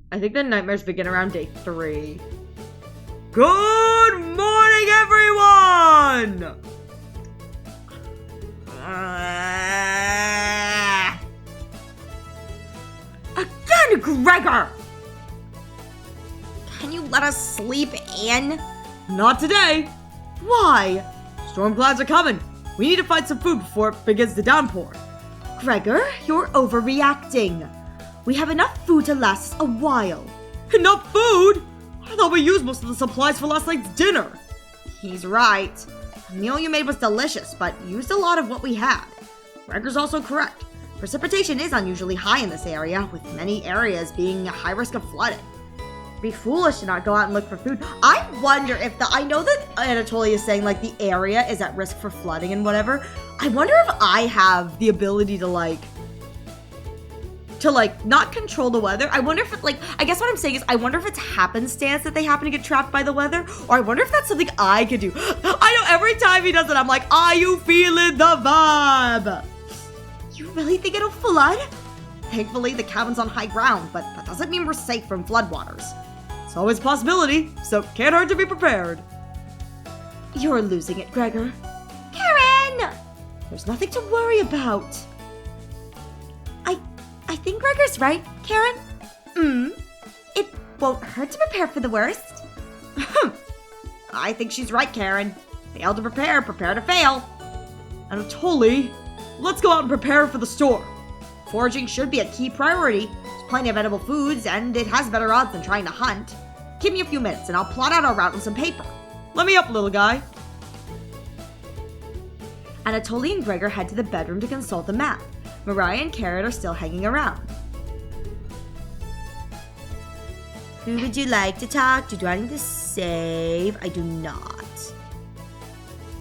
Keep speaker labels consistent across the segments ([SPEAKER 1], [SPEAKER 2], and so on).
[SPEAKER 1] I think the nightmares begin around day 3. Good morning, everyone! Again, Gregor!
[SPEAKER 2] Can you let us sleep in?
[SPEAKER 1] Not today. Why? Storm clouds are coming. We need to find some food before it begins to downpour.
[SPEAKER 2] Gregor, you're overreacting. We have enough food to last us a while.
[SPEAKER 1] Enough food? I thought we used most of the supplies for last night's dinner.
[SPEAKER 2] He's right. The meal you made was delicious, but used a lot of what we had. Gregor's also correct. Precipitation is unusually high in this area, with many areas being a high risk of flooding. It'd be foolish to not go out and look for food. I wonder if I know that Anatoly is saying like the area is at risk for flooding and whatever. I wonder if I have the ability to not control the weather. I wonder if I guess what I'm saying is I wonder if it's happenstance that they happen to get trapped by the weather, or I wonder if that's something I could do. I know every time he does it, I'm like, are you feeling the vibe? You really think it'll flood? Thankfully, the cabin's on high ground, but that doesn't mean we're safe from floodwaters.
[SPEAKER 1] It's always a possibility, so can't hurt to be prepared.
[SPEAKER 2] You're losing it, Gregor. Karen! There's nothing to worry about. I think Gregor's right, Karen. It won't hurt to prepare for the worst. I think she's right, Karen. Fail to prepare to fail.
[SPEAKER 1] Anatoly, let's go out and prepare for the storm.
[SPEAKER 2] Foraging should be a key priority. There's plenty of edible foods, and it has better odds than trying to hunt. Give me a few minutes, and I'll plot out our route on some paper.
[SPEAKER 1] Let me up, little guy.
[SPEAKER 2] Anatoly and Gregor head to the bedroom to consult the map. Mariah and Karen are still hanging around. Who would you like to talk to? Do I need to save? I do not.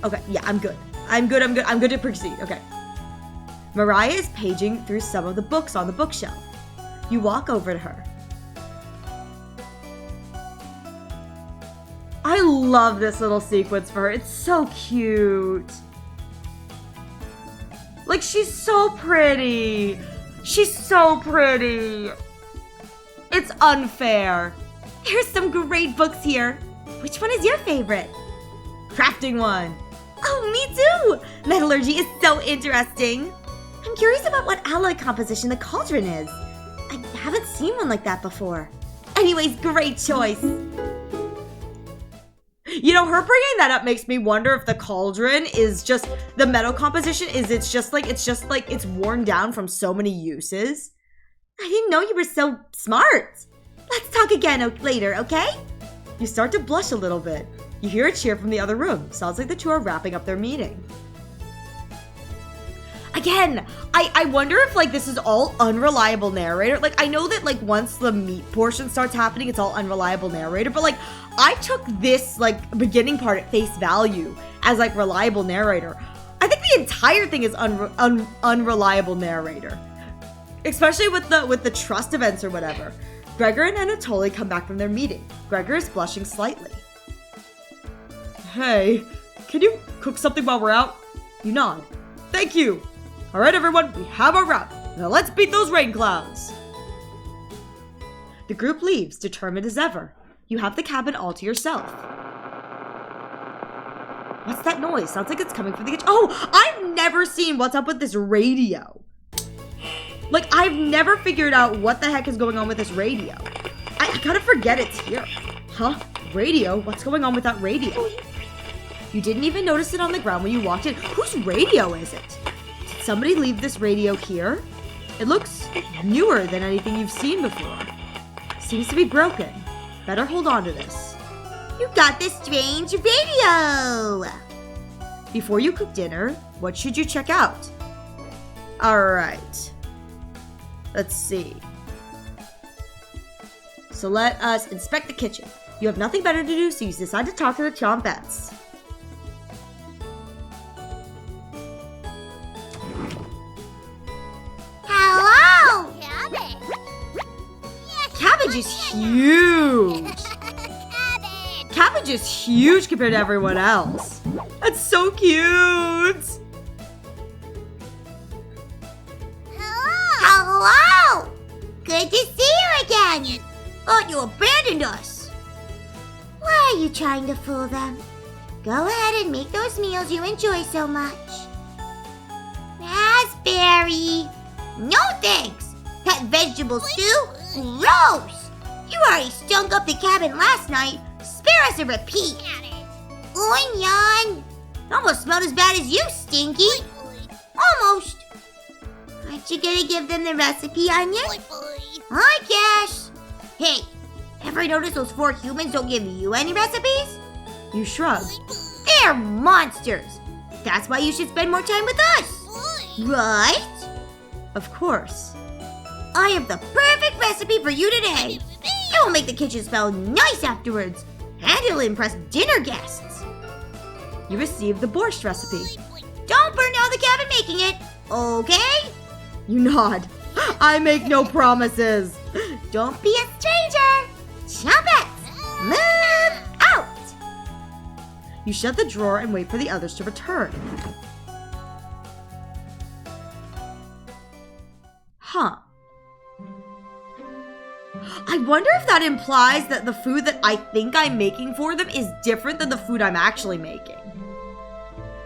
[SPEAKER 2] Okay, yeah, I'm good. I'm good to proceed. Okay. Mariah is paging through some of the books on the bookshelf. You walk over to her.
[SPEAKER 1] I love this little sequence for her. It's so cute. Like, she's so pretty. She's so pretty. It's unfair.
[SPEAKER 2] There's some great books here. Which one is your favorite?
[SPEAKER 1] Crafting one.
[SPEAKER 2] Oh, me too. Metallurgy is so interesting. I'm curious about what alloy composition the cauldron is. I haven't seen one like that before. Anyways, great choice.
[SPEAKER 1] You know, her bringing that up makes me wonder if the cauldron is just the metal composition it's just like it's worn down from so many uses.
[SPEAKER 2] I didn't know you were so smart. Let's talk again later, okay?
[SPEAKER 1] You start to blush a little bit. You hear a cheer from the other room. Sounds like the two are wrapping up their meeting.
[SPEAKER 2] Again, I wonder if this is all unreliable narrator. I know that once the meat portion starts happening, it's all unreliable narrator, but I took this beginning part at face value as reliable narrator. I think the entire thing is unreliable narrator, especially with the trust events or whatever. Gregor and Anatoly come back from their meeting. Gregor is blushing slightly.
[SPEAKER 1] Hey, can you cook something while we're out? You nod. Thank you. All right, everyone, we have our route. Now let's beat those rain clouds.
[SPEAKER 2] The group leaves, determined as ever. You have the cabin all to yourself. What's that noise? Sounds like it's coming from the kitchen. Oh, I've never seen what's up with this radio. I've never figured out what the heck is going on with this radio. I gotta forget it's here. Huh? Radio? What's going on with that radio? You didn't even notice it on the ground when you walked in. Whose radio is it? Did somebody leave this radio here? It looks newer than anything you've seen before. Seems to be broken. Better hold on to this. You got this strange radio! Before you cook dinner, what should you check out? Alright. Let's see. So let us inspect the kitchen. You have nothing better to do, so you decide to talk to the Chompettes.
[SPEAKER 3] Hello!
[SPEAKER 2] Cabbage is huge! Cabbage is huge compared to everyone else. That's so cute!
[SPEAKER 3] Hello! Good to see you again! Thought you abandoned us. Why are you trying to fool them? Go ahead and make those meals you enjoy so much. Raspberry. No thanks. That vegetable stew? Gross. You already stunk up the cabin last night. Spare us a repeat. Onion. Almost smelled as bad as you, Stinky. Almost. Aren't you gonna give them the recipe, Onion? Hi, Cash. Hey, ever notice those 4 humans don't give you any recipes?
[SPEAKER 2] You shrug.
[SPEAKER 3] They're monsters. That's why you should spend more time with us. Right?
[SPEAKER 2] Of course.
[SPEAKER 3] I have the perfect recipe for you today. It will make the kitchen smell nice afterwards. And it'll impress dinner guests.
[SPEAKER 2] You receive the borscht recipe.
[SPEAKER 3] Don't burn down the cabin making it, okay?
[SPEAKER 2] You nod. I make no promises.
[SPEAKER 3] Don't be a stranger. Chumpets, move out.
[SPEAKER 2] You shut the drawer and wait for the others to return. Huh. I wonder if that implies that the food that I think I'm making for them is different than the food I'm actually making.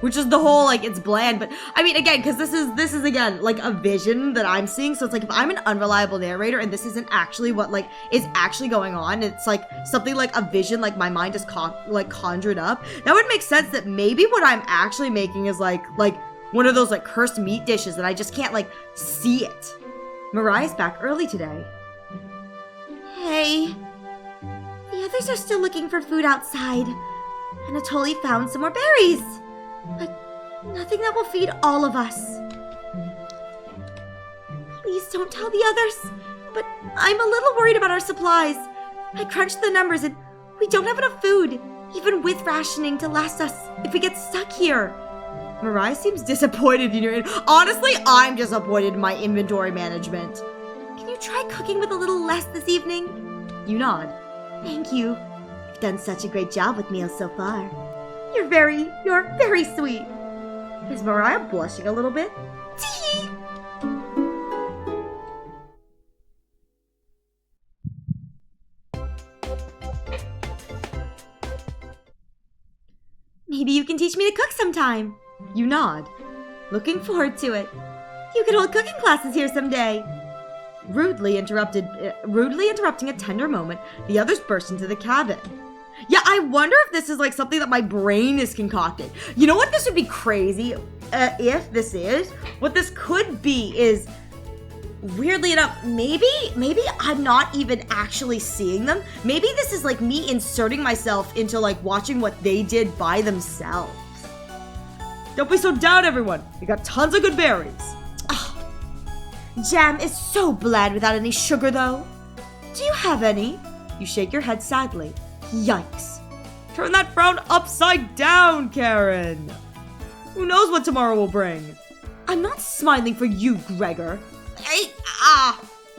[SPEAKER 2] Which is the whole, like, it's bland, but I mean, again, because this is again, like, a vision that I'm seeing, so it's like, if I'm an unreliable narrator and this isn't actually what, like, is actually going on, it's like, something like a vision, like, my mind is, conjured up, that would make sense that maybe what I'm actually making is, like, one of those, like, cursed meat dishes that I just can't, like, see it. Mariah's back early today.
[SPEAKER 3] Hey, the others are still looking for food outside. Anatoly found some more berries. But nothing that will feed all of us. Please don't tell the others, but I'm a little worried about our supplies. I crunched the numbers and we don't have enough food, even with rationing, to last us if we get stuck here.
[SPEAKER 2] Mariah seems disappointed in your... Honestly, I'm disappointed in my inventory management.
[SPEAKER 3] Can you try cooking with a little less this evening?
[SPEAKER 2] You nod.
[SPEAKER 3] Thank you. You've done such a great job with meals so far. You're very sweet.
[SPEAKER 2] Is Mariah blushing a little bit?
[SPEAKER 3] Tee! Maybe you can teach me to cook sometime.
[SPEAKER 2] You nod.
[SPEAKER 3] Looking forward to it. You could hold cooking classes here someday.
[SPEAKER 2] Rudely interrupting a tender moment, the others burst into the cabin. Yeah, I wonder if this is like something that my brain is concocted. You know what this would be crazy if this is? What this could be is, weirdly enough, maybe I'm not even actually seeing them. Maybe this is like me inserting myself into like watching what they did by themselves. Don't be so down, everyone. We got tons of good berries.
[SPEAKER 3] Jam is so bland without any sugar, though.
[SPEAKER 2] Do you have any? You shake your head sadly. Yikes. Turn that frown upside down, Karen. Who knows what tomorrow will bring? I'm not smiling for you, Gregor.
[SPEAKER 3] Hey,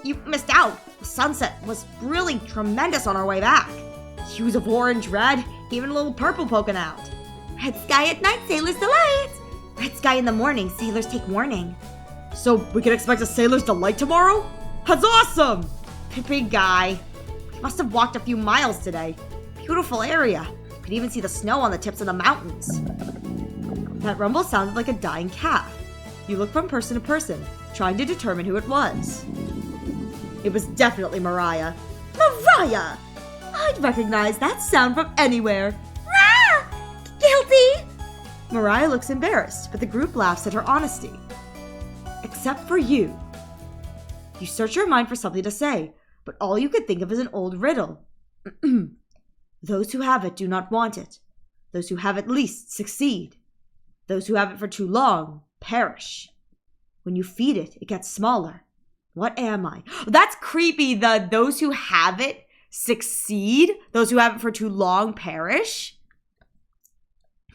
[SPEAKER 3] you missed out. The sunset was really tremendous on our way back.
[SPEAKER 2] Hues of orange, red, even a little purple poking out.
[SPEAKER 3] Red sky at night, sailor's delight. Red sky in the morning, sailors take warning.
[SPEAKER 2] So we can expect a sailor's delight tomorrow? That's awesome!
[SPEAKER 3] Big guy. We must have walked a few miles today. Beautiful area. Could even see the snow on the tips of the mountains.
[SPEAKER 2] That rumble sounded like a dying calf. You look from person to person, trying to determine who it was. It was definitely Mariah.
[SPEAKER 3] Mariah!
[SPEAKER 2] I'd recognize that sound from anywhere.
[SPEAKER 3] Rah! Guilty!
[SPEAKER 2] Mariah looks embarrassed, but the group laughs at her honesty. Except for you. You search your mind for something to say, but all you could think of is an old riddle. Those who have it do not want it. Those who have it least succeed. Those who have it for too long perish. When you feed it, it gets smaller. What am I? That's creepy. Those who have it succeed. Those who have it for too long perish.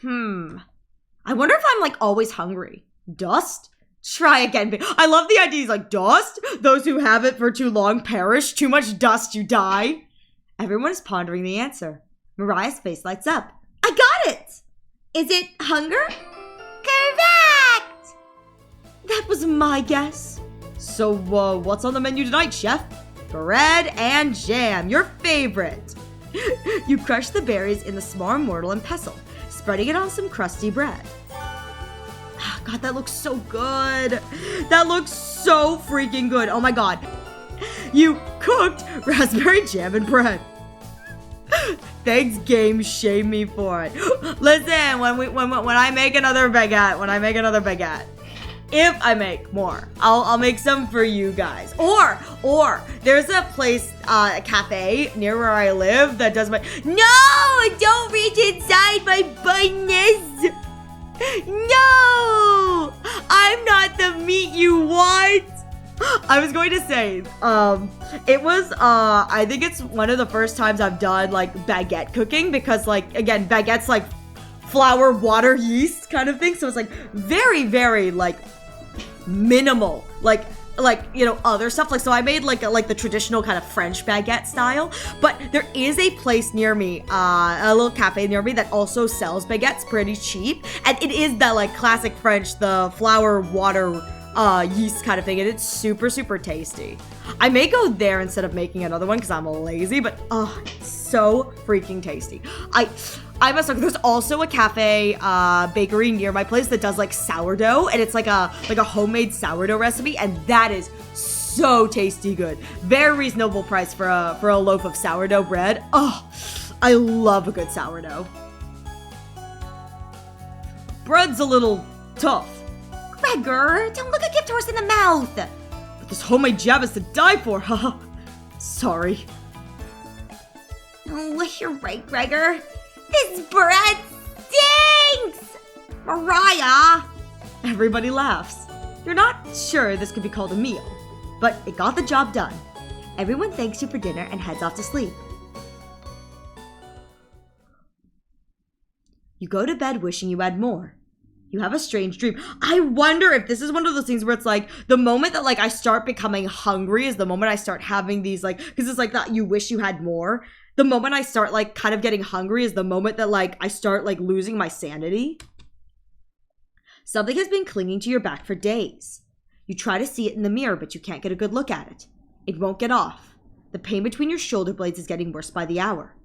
[SPEAKER 2] I wonder if I'm like always hungry. Dust? Try again. I love the idea. He's like, dust? Those who have it for too long perish. Too much dust, you die. Everyone is pondering the answer. Mariah's face lights up.
[SPEAKER 3] I got it! Is it hunger? Correct!
[SPEAKER 2] That was my guess. So, what's on the menu tonight, chef? bread and jam, your favorite. You crush the berries in the small mortar and pestle, spreading it on some crusty bread. God, that looks so good. That looks so freaking good. Oh my God. You cooked raspberry jam and bread. Thanks, game. Shame me for it. Listen, when I make another baguette, if I make more, I'll make some for you guys. Or there's a place, a cafe near where I live that does my. No, don't reach inside my buttons. No, I'm not the meat you want. I was going to say, it was, I think it's one of the first times I've done, like, baguette cooking, because, like, again, baguette's, like, flour, water, yeast kind of thing, so it's, like, very, very, like, minimal, like, you know, other stuff, like, so I made, like, the traditional kind of French baguette style, but there is a place near me, a little cafe near me that also sells baguettes pretty cheap, and it is that, like, classic French, the flour, water, yeast kind of thing, and it's super, super tasty. I may go there instead of making another one because I'm lazy, but it's so freaking tasty. I must look. There's also a cafe, bakery near my place that does like sourdough, and it's like a homemade sourdough recipe, and that is so tasty good. Very reasonable price for a loaf of sourdough bread. Oh, I love a good sourdough. Bread's a little tough.
[SPEAKER 3] Gregor, don't look a gift horse in the mouth.
[SPEAKER 2] But this homemade jam is to die for, haha. Sorry.
[SPEAKER 3] Oh, you're right, Gregor. This bread stinks! Mariah!
[SPEAKER 2] Everybody laughs. You're not sure this could be called a meal, but it got the job done. Everyone thanks you for dinner and heads off to sleep. You go to bed wishing you had more. You have a strange dream. I wonder if this is one of those things where it's like the moment that like I start becoming hungry is the moment I start having these like, because it's like that you wish you had more. The moment I start like kind of getting hungry is the moment that like I start like losing my sanity. Something has been clinging to your back for days. You try to see it in the mirror, but you can't get a good look at it. It won't get off. The pain between your shoulder blades is getting worse by the hour.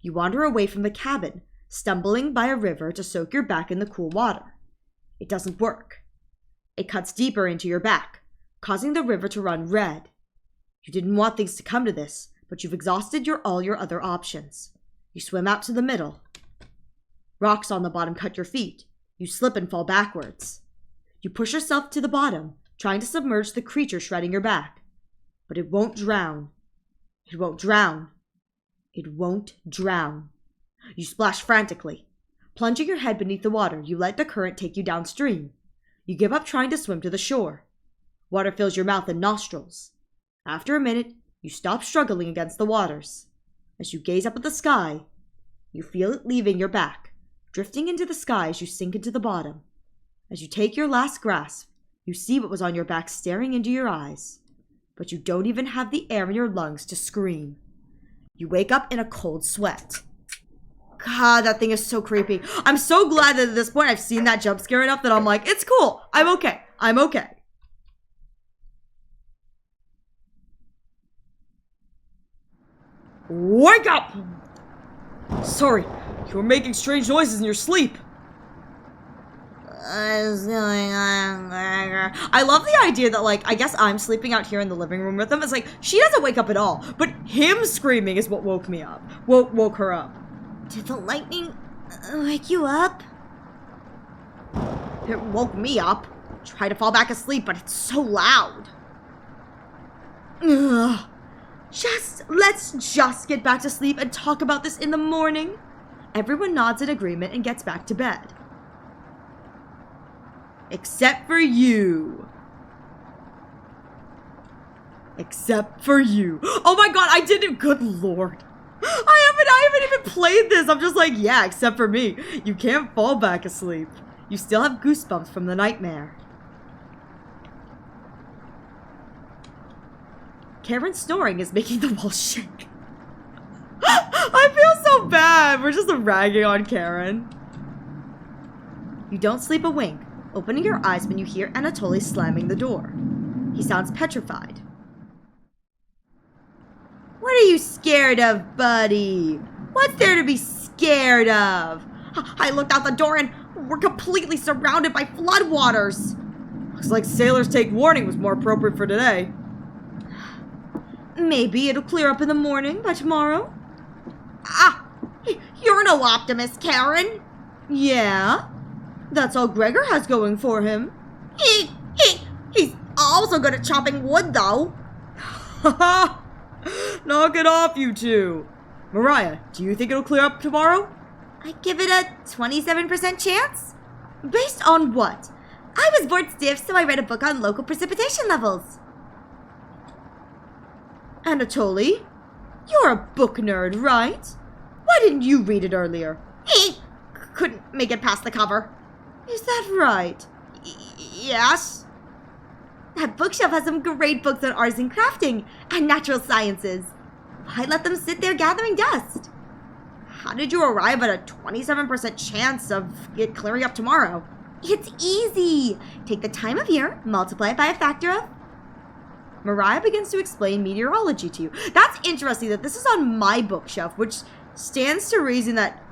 [SPEAKER 2] You wander away from the cabin, stumbling by a river to soak your back in the cool water. It doesn't work. It cuts deeper into your back, causing the river to run red. You didn't want things to come to this, but you've exhausted all your other options. You swim out to the middle. Rocks on the bottom cut your feet. You slip and fall backwards. You push yourself to the bottom, trying to submerge the creature shredding your back. But it won't drown. It won't drown. It won't drown. You splash frantically. Plunging your head beneath the water, you let the current take you downstream. You give up trying to swim to the shore. Water fills your mouth and nostrils. After a minute, you stop struggling against the waters. As you gaze up at the sky, you feel it leaving your back, drifting into the sky as you sink into the bottom. As you take your last grasp, you see what was on your back staring into your eyes. But you don't even have the air in your lungs to scream. You wake up in a cold sweat. God, that thing is so creepy. I'm so glad that at this point I've seen that jump scare enough that I'm like, it's cool. I'm okay. I'm okay. Wake up! Sorry, you were making strange noises in your sleep. What's going on, Gregor? I love the idea that, like, I guess I'm sleeping out here in the living room with him. It's like, she doesn't wake up at all, but him screaming is what woke me up. Woke her up.
[SPEAKER 3] Did the lightning wake you up?
[SPEAKER 2] It woke me up. Try to fall back asleep, but it's so loud. Ugh. Let's just get back to sleep and talk about this in the morning. Everyone nods in agreement and gets back to bed. Except for you. Except for you. Oh my god, I didn't. Good lord. I haven't even played this. I'm just like, yeah, except for me. You can't fall back asleep. You still have goosebumps from the nightmare. Karen's snoring is making the walls shake. I feel so bad. We're just ragging on Karen. You don't sleep a wink, opening your eyes when you hear Anatoly slamming the door. He sounds petrified. What are you scared of, buddy? What's there to be scared of? I looked out the door and we're completely surrounded by floodwaters. Looks like sailors take warning was more appropriate for today. Maybe it'll clear up in the morning by tomorrow.
[SPEAKER 3] You're no optimist, Karen.
[SPEAKER 2] Yeah, that's all Gregor has going for him.
[SPEAKER 3] He's also good at chopping wood, though.
[SPEAKER 2] Knock it off, you two. Mariah, do you think it'll clear up tomorrow?
[SPEAKER 3] I give it a 27% chance.
[SPEAKER 2] Based on what?
[SPEAKER 3] I was bored stiff, so I read a book on local precipitation levels.
[SPEAKER 2] Anatoly, you're a book nerd, right? Why didn't you read it earlier?
[SPEAKER 3] He couldn't make it past the cover.
[SPEAKER 2] Is that right?
[SPEAKER 3] Yes.
[SPEAKER 2] That bookshelf has some great books on arts and crafting and natural sciences. Why let them sit there gathering dust?
[SPEAKER 3] How did you arrive at a 27% chance of it clearing up tomorrow?
[SPEAKER 2] It's easy. Take the time of year, multiply it by a factor of... Mariah begins to explain meteorology to you. That's interesting that this is on my bookshelf, which stands to reason that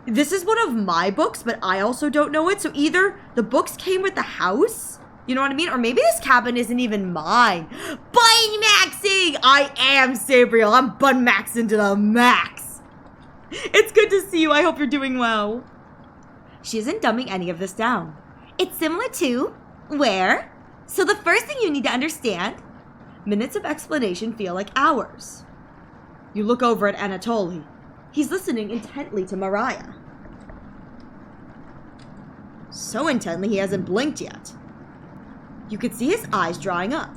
[SPEAKER 2] this is one of my books, but I also don't know it. So either the books came with the house, you know what I mean? Or maybe this cabin isn't even mine. Bun maxing! I am Sabriel. I'm bun maxing to the max. It's good to see you. I hope you're doing well. She isn't dumbing any of this down.
[SPEAKER 3] It's similar to where?
[SPEAKER 2] So the first thing you need to understand, minutes of explanation feel like hours. You look over at Anatoly. He's listening intently to Mariah. So intently he hasn't blinked yet. You can see his eyes drying up.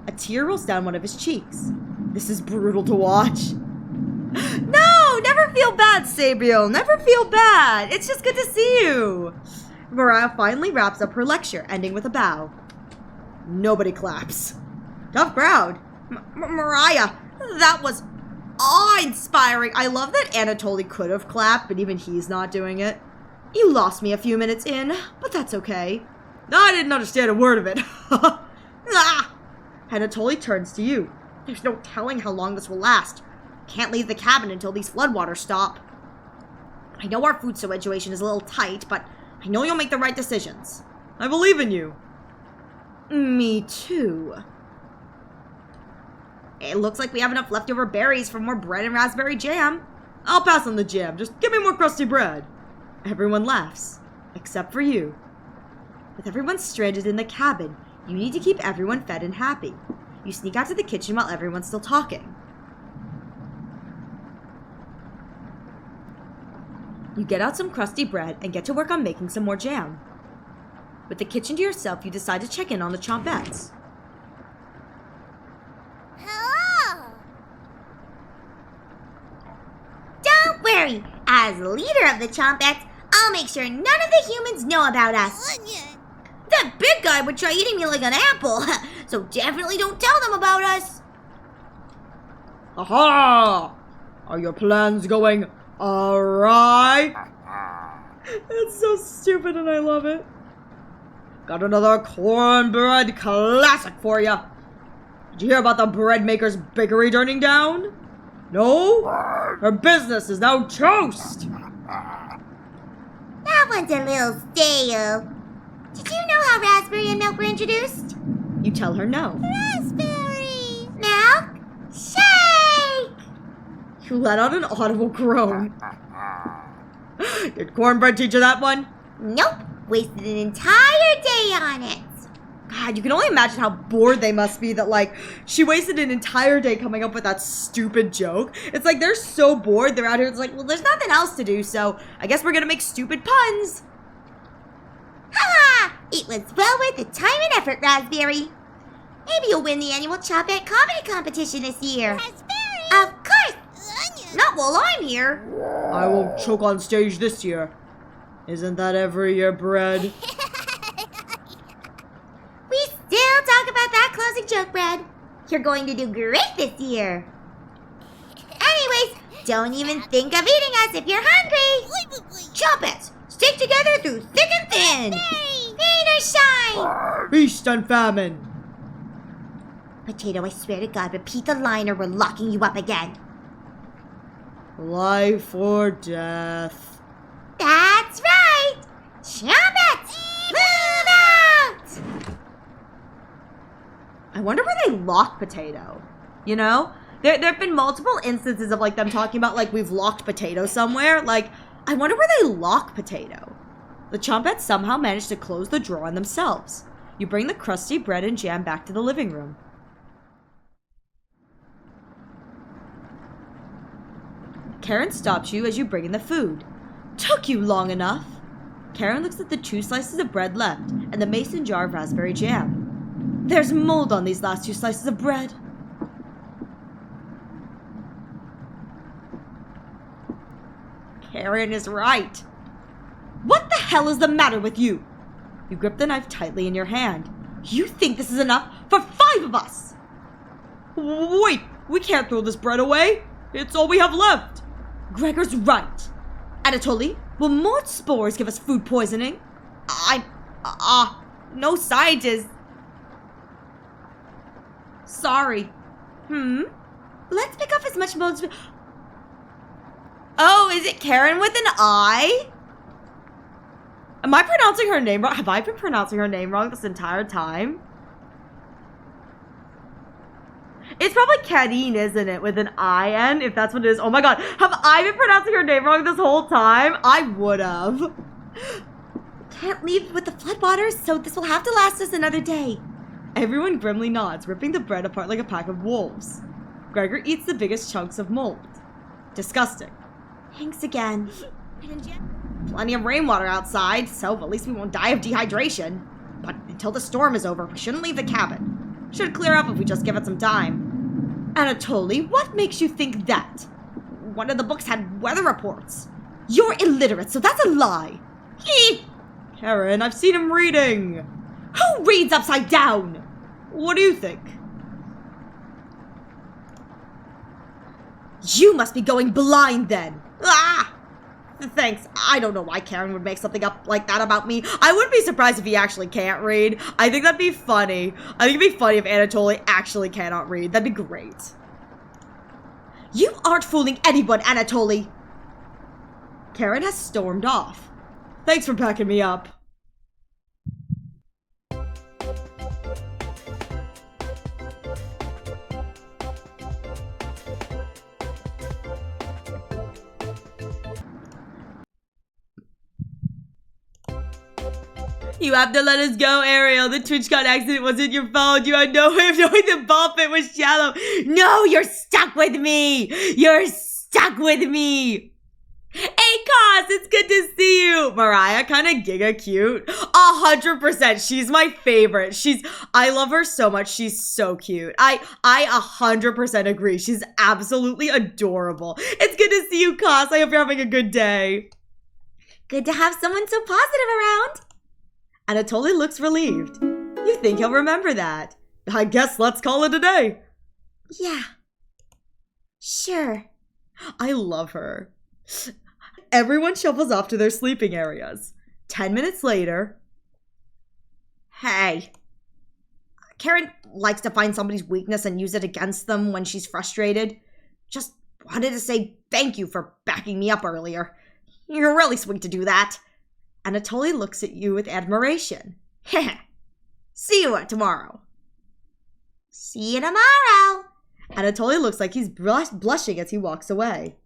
[SPEAKER 2] A tear rolls down one of his cheeks. This is brutal to watch. No, never feel bad, Sabriel. Never feel bad. It's just good to see you. Mariah finally wraps up her lecture, ending with a bow. Nobody claps. Tough crowd.
[SPEAKER 3] Mariah, that was awe-inspiring.
[SPEAKER 2] I love that Anatoly could have clapped, but even he's not doing it. You lost me a few minutes in, but that's okay. I didn't understand a word of it. Anatoly turns to you.
[SPEAKER 3] There's no telling how long this will last. Can't leave the cabin until these floodwaters stop. I know our food situation is a little tight, but I know you'll make the right decisions.
[SPEAKER 2] I believe in you. Me too.
[SPEAKER 3] It looks like we have enough leftover berries for more bread and raspberry jam.
[SPEAKER 2] I'll pass on the jam. Just give me more crusty bread. Everyone laughs, except for you. With everyone stranded in the cabin, you need to keep everyone fed and happy. You sneak out to the kitchen while everyone's still talking. You get out some crusty bread and get to work on making some more jam. With the kitchen to yourself, you decide to check in on the Chompettes.
[SPEAKER 3] Hello! Don't worry. As leader of the Chompettes, I'll make sure none of the humans know about us. That big guy would try eating me like an apple, so definitely don't tell them about us.
[SPEAKER 2] Aha! Are your plans going awry? It's so stupid and I love it. Got another cornbread classic for you. Did you hear about the bread maker's bakery turning down? No? Her business is now toast.
[SPEAKER 3] That one's a little stale. Did you know how raspberry and milk were introduced?
[SPEAKER 2] You tell her no.
[SPEAKER 3] Raspberry! Milk? Shake!
[SPEAKER 2] You let out an audible groan. Did cornbread teach you that one?
[SPEAKER 3] Nope. Wasted an entire day on it.
[SPEAKER 2] God, you can only imagine how bored they must be that, like, she wasted an entire day coming up with that stupid joke. It's like they're so bored, they're out here, it's like, well, there's nothing else to do, so I guess we're gonna make stupid puns.
[SPEAKER 3] Ha! It was well worth the time and effort, Raspberry. Maybe you'll win the annual Chompette comedy competition this year. Raspberry! Of course! Not while I'm here.
[SPEAKER 2] I won't choke on stage this year. Isn't that every year, Bread?
[SPEAKER 3] We still talk about that closing joke, Bread. You're going to do great this year. Anyways, don't even think of eating us if you're hungry. Chompettes, stick together through thick and thin. Rain or shine.
[SPEAKER 2] Feast and famine.
[SPEAKER 3] Potato, I swear to God, repeat the line or we're locking you up again.
[SPEAKER 2] Life or death.
[SPEAKER 3] That's right! Trumpets! Move out!
[SPEAKER 2] I wonder where they lock Potato. You know? There have been multiple instances of, like, them talking about, like, we've locked Potato somewhere. Like, I wonder where they lock Potato. The Chompettes somehow managed to close the drawer on themselves. You bring the crusty bread and jam back to the living room. Karen stops you as you bring in the food. Took you long enough. Karen looks at the 2 slices of bread left and the mason jar of raspberry jam. There's mold on these last 2 slices of bread. Karen is right. What the hell is the matter with you? You grip the knife tightly in your hand. You think this is enough for 5 of us? Wait, we can't throw this bread away. It's all we have left. Gregor's right. Anatoly, will more spores give us food poisoning? No scientist. Sorry. Let's pick off as much mold as we... Oh, is it Karen with an I? Am I pronouncing her name wrong? Have I been pronouncing her name wrong this entire time? It's probably Kadeen, isn't it? With an I-N, if that's what it is. Oh my god. Have I been pronouncing her name wrong this whole time? I would have.
[SPEAKER 3] Can't leave with the floodwaters, so this will have to last us another day.
[SPEAKER 2] Everyone grimly nods, ripping the bread apart like a pack of wolves. Gregor eats the biggest chunks of mold. Disgusting.
[SPEAKER 3] Thanks again.
[SPEAKER 2] Plenty of rainwater outside, so at least we won't die of dehydration. But until the storm is over, we shouldn't leave the cabin. Should clear up if we just give it some time. Anatoly, what makes you think that? One of the books had weather reports. You're illiterate, so that's a lie. Karen, I've seen him reading. Who reads upside down? What do you think? You must be going blind then. Thanks. I don't know why Karen would make something up like that about me. I wouldn't be surprised if he actually can't read. I think that'd be funny. I think it'd be funny if Anatoly actually cannot read. That'd be great. You aren't fooling anyone, Anatoly. Karen has stormed off. Thanks for backing me up. You have to let us go, Ariel. The TwitchCon accident wasn't your fault. You had no way of knowing the ball pit was shallow. No, you're stuck with me. You're stuck with me. Hey, Cos, it's good to see you. Mariah, kind of giga cute. 100%. She's my favorite. I love her so much. She's so cute. I 100% agree. She's absolutely adorable. It's good to see you, Cos. I hope you're having a good day.
[SPEAKER 3] Good to have someone so positive around.
[SPEAKER 2] Anatoly looks relieved. You think he'll remember that? I guess let's call it a day.
[SPEAKER 3] Yeah. Sure.
[SPEAKER 2] I love her. Everyone shuffles off to their sleeping areas. 10 minutes later. Hey. Karen likes to find somebody's weakness and use it against them when she's frustrated. Just wanted to say thank you for backing me up earlier. You're really sweet to do that. Anatoly looks at you with admiration. See you tomorrow.
[SPEAKER 3] See you tomorrow.
[SPEAKER 2] Anatoly looks like he's blushing as he walks away.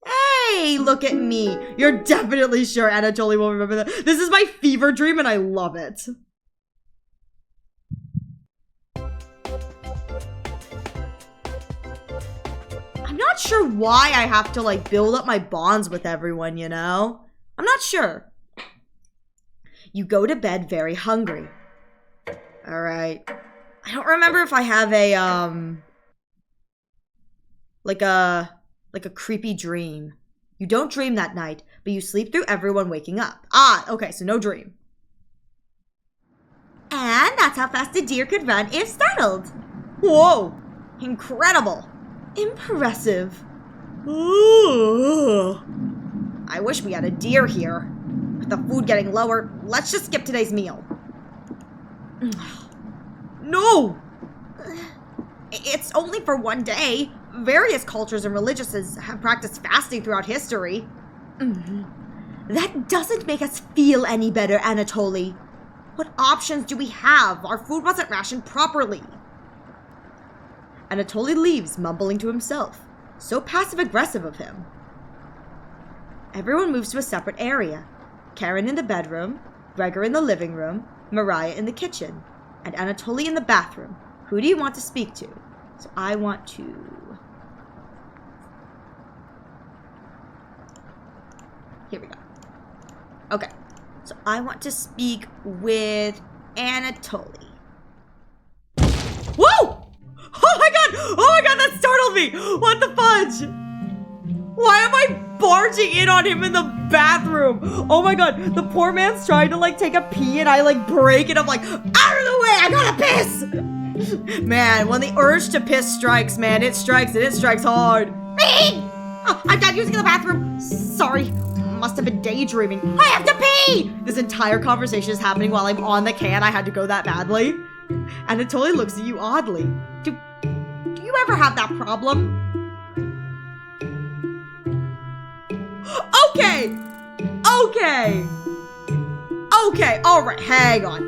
[SPEAKER 2] Hey, look at me. You're definitely sure Anatoly will remember that. This is my fever dream and I love it. I'm not sure why I have to like build up my bonds with everyone, you know? I'm not sure. You go to bed very hungry. All right. I don't remember if I have a like a creepy dream. You don't dream that night, but you sleep through everyone waking up. Okay, so no dream.
[SPEAKER 3] And that's how fast a deer could run if startled.
[SPEAKER 2] Whoa! Incredible! Impressive. Ooh. I wish we had a deer here. With the food getting lower, let's just skip today's meal. No! it's only for one day. Various cultures and religions have practiced fasting throughout history. That doesn't make us feel any better, Anatoly. What options do we have? Our food wasn't rationed properly. Anatoly leaves, mumbling to himself. So passive-aggressive of him. Everyone moves to a separate area. Karen in the bedroom, Gregor in the living room, Mariah in the kitchen, and Anatoly in the bathroom. Who do you want to speak to? So I want to... Here we go. Okay. So I want to speak with Anatoly. Whoa! Oh my god! Oh my god, that startled me! What the fudge? Why am I barging in on him in the bathroom? Oh my god, the poor man's trying to like take a pee and I like break and I'm like, out of the way, I gotta piss! Man, when the urge to piss strikes, man, it strikes and it strikes hard. Oh, I'm done using the bathroom. Sorry, must have been daydreaming. I have to pee! This entire conversation is happening while I'm on the can. I had to go that badly. Anatoly looks at you oddly. Do you ever have that problem? Okay, alright, hang on.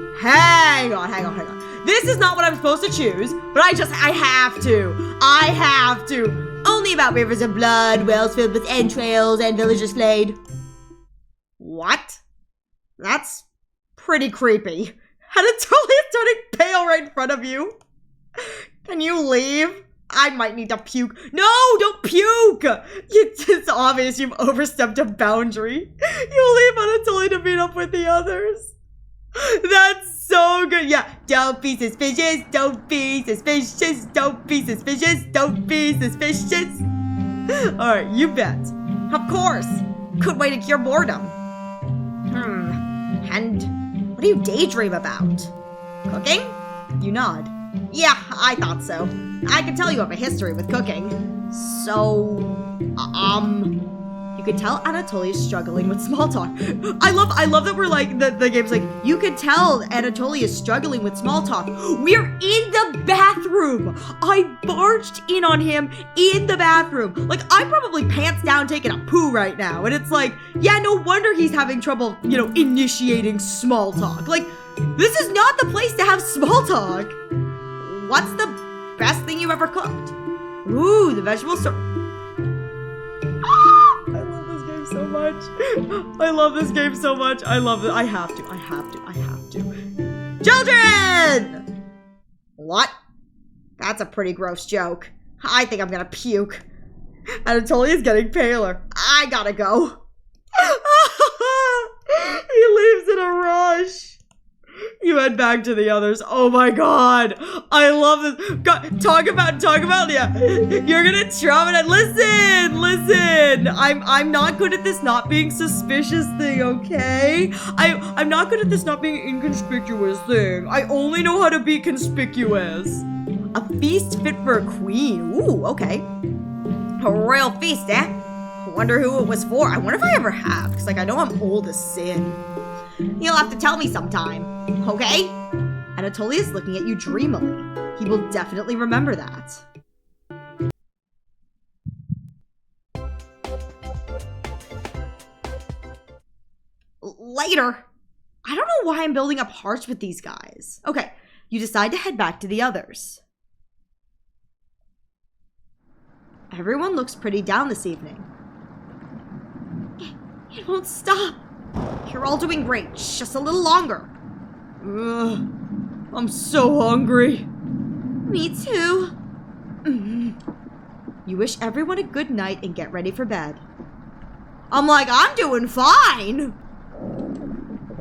[SPEAKER 2] This is not what I'm supposed to choose, but I have to. Only about rivers of blood, wells filled with entrails, and villagers flayed. What? That's pretty creepy. Anatoly is turning pale right in front of you. Can you leave? I might need to puke. No, don't puke! It's obvious you've overstepped a boundary. You leave Anatoly to meet up with the others. That's so good. Yeah, don't be suspicious, don't be suspicious, don't be suspicious, don't be suspicious. Alright, you bet. Of course. Good way to cure boredom. And what do you daydream about? Cooking? You nod. Yeah, I thought so. I can tell you have a history with cooking. So, you can tell Anatoly is struggling with small talk. I love that we're like, the game's like, you can tell Anatoly is struggling with small talk. We're in the bathroom. I barged in on him in the bathroom. Like, I'm probably pants down taking a poo right now. And it's like, yeah, no wonder he's having trouble, initiating small talk. Like, this is not the place to have small talk. What's the best thing you ever cooked? Ooh, the vegetable soup. I love this game so much. I love this game so much. I love it. I have to. Children! What? That's a pretty gross joke. I think I'm gonna puke. Anatoly is getting paler. I gotta go. He leaves in a rush. You head back to the others. Oh my god. I love this. God, talk about, yeah. You're gonna traumatize. Listen. I'm not good at this not being suspicious thing, okay? I'm not good at this not being inconspicuous thing. I only know how to be conspicuous. A feast fit for a queen. Ooh, okay. A royal feast, eh? Wonder who it was for. I wonder if I ever have, because I know I'm old as sin. You'll have to tell me sometime, okay? Anatoly is looking at you dreamily. He will definitely remember that. Later. I don't know why I'm building up hearts with these guys. Okay, you decide to head back to the others. Everyone looks pretty down this evening. It won't stop. You're all doing great. Just a little longer. Ugh, I'm so hungry. Me too. You wish everyone a good night and get ready for bed. I'm doing fine.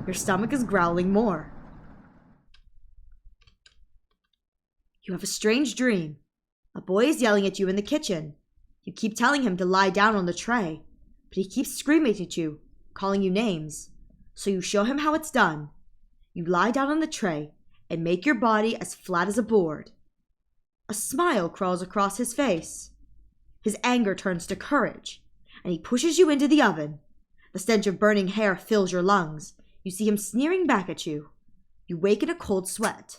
[SPEAKER 2] Your stomach is growling more. You have a strange dream. A boy is yelling at you in the kitchen. You keep telling him to lie down on the tray, but he keeps screaming at you, calling you names. So you show him how it's done. You lie down on the tray and make your body as flat as a board. A smile crawls across his face. His anger turns to courage, and he pushes you into the oven. The stench of burning hair fills your lungs. You see him sneering back at you. You wake in a cold sweat.